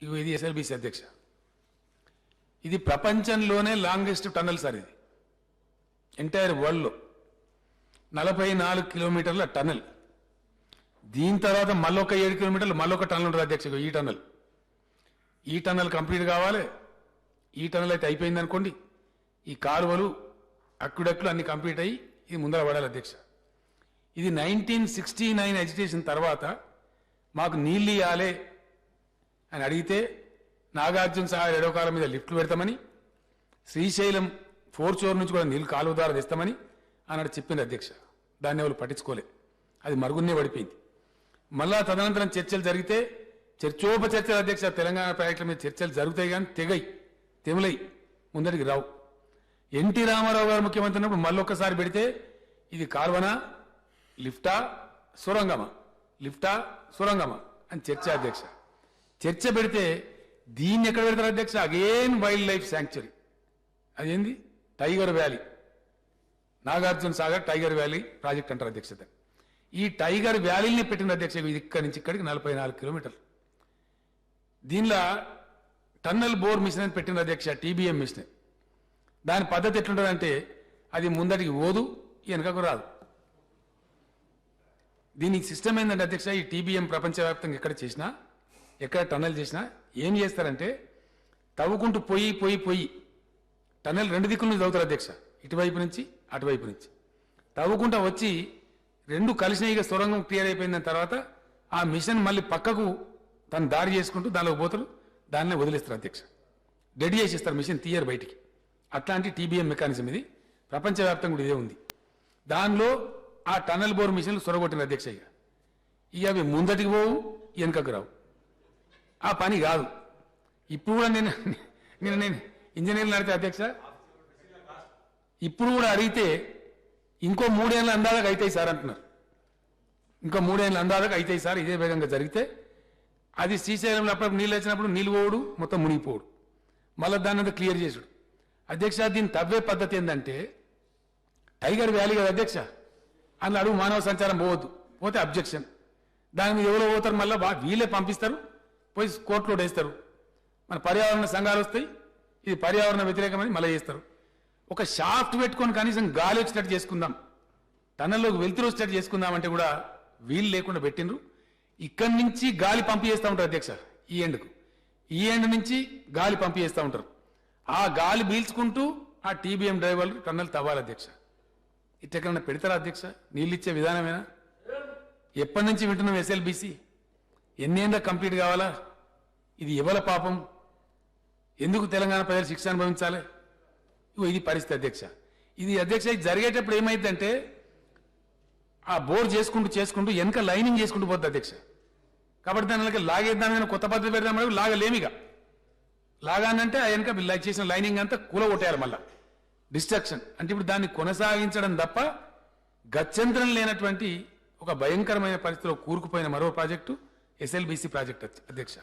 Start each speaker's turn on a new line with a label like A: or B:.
A: ఇది ఎస్ఎల్బిసి అధ్యక్ష, ఇది ప్రపంచంలోనే లాంగెస్ట్ టన్నల్ సార్. ఇది ఎంటైర్ వరల్డ్లో 44 కిలోమీటర్ల టన్నల్. దీని తర్వాత మళ్ళొక 7 కిలోమీటర్లు మళ్ళొక టన్నల్ ఉంటుంది అధ్యక్ష. ఈ టన్నల్ కంప్లీట్ కావాలి. ఈ టన్నల్ అయితే అయిపోయింది అనుకోండి, ఈ కాలువలు అక్కుడక్కులు అన్ని కంప్లీట్ అయ్యి ఇది ముందర పడాలి అధ్యక్ష. ఇది 1969 ఎజిటేషన్ తర్వాత మాకు నీళ్ళు ఇవ్వాలి అని అడిగితే నాగార్జున సాగర్ ఎడవకాలం మీద లిఫ్ట్లు పెడతామని, శ్రీశైలం ఫోర్చోర్ నుంచి కూడా నీళ్ళు కాలువ ద్వారా తెస్తామని అన్నాడు చెప్పింది అధ్యక్ష. దాన్ని ఎవరు పట్టించుకోలే, అది మరుగున్నే పడిపోయింది. మళ్ళా తదనంతరం చర్చలు జరిగితే చర్చోపచర్చలు అధ్యక్ష. తెలంగాణ ప్రాజెక్టుల మీద చర్చలు జరుగుతాయి కానీ తెములై ముందరికి రావు. ఎన్టీ రామారావు గారు ముఖ్యమంత్రి ఉన్నప్పుడు మళ్ళొక్కసారి పెడితే ఇది కాల్వనా లిఫ్టా సొరంగమా అని చర్చ అధ్యక్ష. చర్చ పెడితే దీన్ని ఎక్కడ పెడతారు అధ్యక్ష? Again wild life sanctuary. అదేంది tiger valley, Nagarjuna Sagar tiger valley project అంటారు అధ్యక్షత. ఈ టైగర్ వ్యాలీని పెట్టిన అధ్యక్ష ఇది ఇక్కడి నుంచి ఇక్కడికి 44 కిలోమీటర్లు. దీనిలో టన్నల్ బోర్ మిషన్ అని పెట్టిన అధ్యక్ష, టీబీఎం మిషన్. దాని పద్ధతి ఎట్లుంటుందంటే అది ముందటికి ఓదు వెనకకు రాదు. దీనికి సిస్టమ్ ఏంటంటే అధ్యక్ష, ఈ టీబీఎం ప్రపంచవ్యాప్తంగా ఎక్కడ టన్నల్ చేసినా ఏం చేస్తారంటే తవ్వుకుంటూ పోయి టన్నల్ 2 దిక్కుల నుంచి తవ్వుతారు అధ్యక్ష. ఇటువైపు నుంచి అటువైపు నుంచి తవ్వుకుంటా వచ్చి 2 కలిసినాయిగా సొరంగం క్లియర్ అయిపోయిన తర్వాత ఆ మిషన్ మళ్ళీ పక్కకు తను దారి చేసుకుంటూ దానిలోకి పోతారు, దాన్నే వదిలేస్తారు అధ్యక్ష. డెడ్ చేసేస్తారు, మిషన్ తీయరు బయటికి. అట్లాంటి టీబీఎం మెకానిజం ఇది. ప్రపంచవ్యాప్తంగా కూడా ఇదే ఉంది. దానిలో ఆ టన్నల్ బోర్ మిషన్లు సొరగొట్టిన అధ్యక్ష. ఇక అవి ముందటికి పోవు వెనుకకు రావు. ఆ పని కాదు. ఇప్పుడు కూడా నేను ఇంజనీర్లు అడిగితే అధ్యక్ష, ఇప్పుడు కూడా అడిగితే ఇంకో 3 ఏళ్ళ అందాలకు అవుతాయి సార్ అంటున్నారు. ఇంకో 3 ఏళ్ళ అందాలకు అవుతాయి సార్ ఇదే వేగంగా జరిగితే. అది శ్రీశైలంలో అప్పుడు నీళ్ళు వచ్చినప్పుడు నీళ్ళు పోవుడు, మొత్తం మునిగిపోవుడు, మళ్ళీ దాన్ని అంతా క్లియర్ చేసుడు అధ్యక్ష. దీన్ని తవ్వే పద్ధతి ఏంటంటే టైగర్ వ్యాలీ కదా అధ్యక్ష, అందులో అడుగు మానవ సంచారం పోవద్దు, పోతే అబ్జెక్షన్. దాని మీద ఎవరో పోతారు, మళ్ళీ వీళ్ళే పంపిస్తారు, పోయి కోర్టులో వేస్తారు. మన పర్యావరణ సంఘాలు వస్తాయి, ఇది పర్యావరణ వ్యతిరేకమని మళ్ళీ చేస్తారు. ఒక షాఫ్ట్ పెట్టుకొని కనీసం గాలి వచ్చేటట్టు చేసుకుందాం, టన్నల్లోకి వెళ్తురు వచ్చేటట్టు చేసుకుందాం అంటే కూడా వీలు లేకుండా పెట్టినరు. ఇక్కడి నుంచి గాలి పంపి చేస్తూ ఉంటారు అధ్యక్ష. ఈ ఎండ్ నుంచి గాలి పంపి చేస్తూ ఉంటారు. ఆ గాలి పీల్చుకుంటూ ఆ టీబీఎం డ్రైవర్లు టన్నల్ తవ్వాలి అధ్యక్ష. ఇట్లెక్కడన్నా పెడతారా అధ్యక్ష? నీళ్ళు ఇచ్చే విధానమేనా? ఎప్పటి నుంచి వింటున్నాం ఎస్ఎల్బిసి? ఎన్నేళ్ళ కంప్లీట్ కావాలా? ఇది ఎవల పాపం? ఎందుకు తెలంగాణ ప్రజలు శిక్ష అనుభవించాలి? ఇది పరిస్థితి అధ్యక్ష. ఇది అధ్యక్ష ఇది జరిగేటప్పుడు ఏమైందంటే ఆ బోర్ చేసుకుంటూ వెనక లైనింగ్ చేసుకుంటూ పోతుంది అధ్యక్ష. కాబట్టి దాని లాగేద్దామని కొత్త పద్ధతి పెడదామని లాగలేమిగా. లాగానంటే ఆ వెనక చేసిన లైనింగ్ అంతా కూలగొట్టేయాలి, మళ్ళా డిస్ట్రక్షన్. అంటే ఇప్పుడు దాన్ని కొనసాగించడం తప్ప గత్యంతరం లేనటువంటి ఒక భయంకరమైన పరిస్థితిలో కూరుకుపోయిన మరో ప్రాజెక్టు ఎస్ఎల్బిసి ప్రాజెక్ట్ అధ్యక్ష.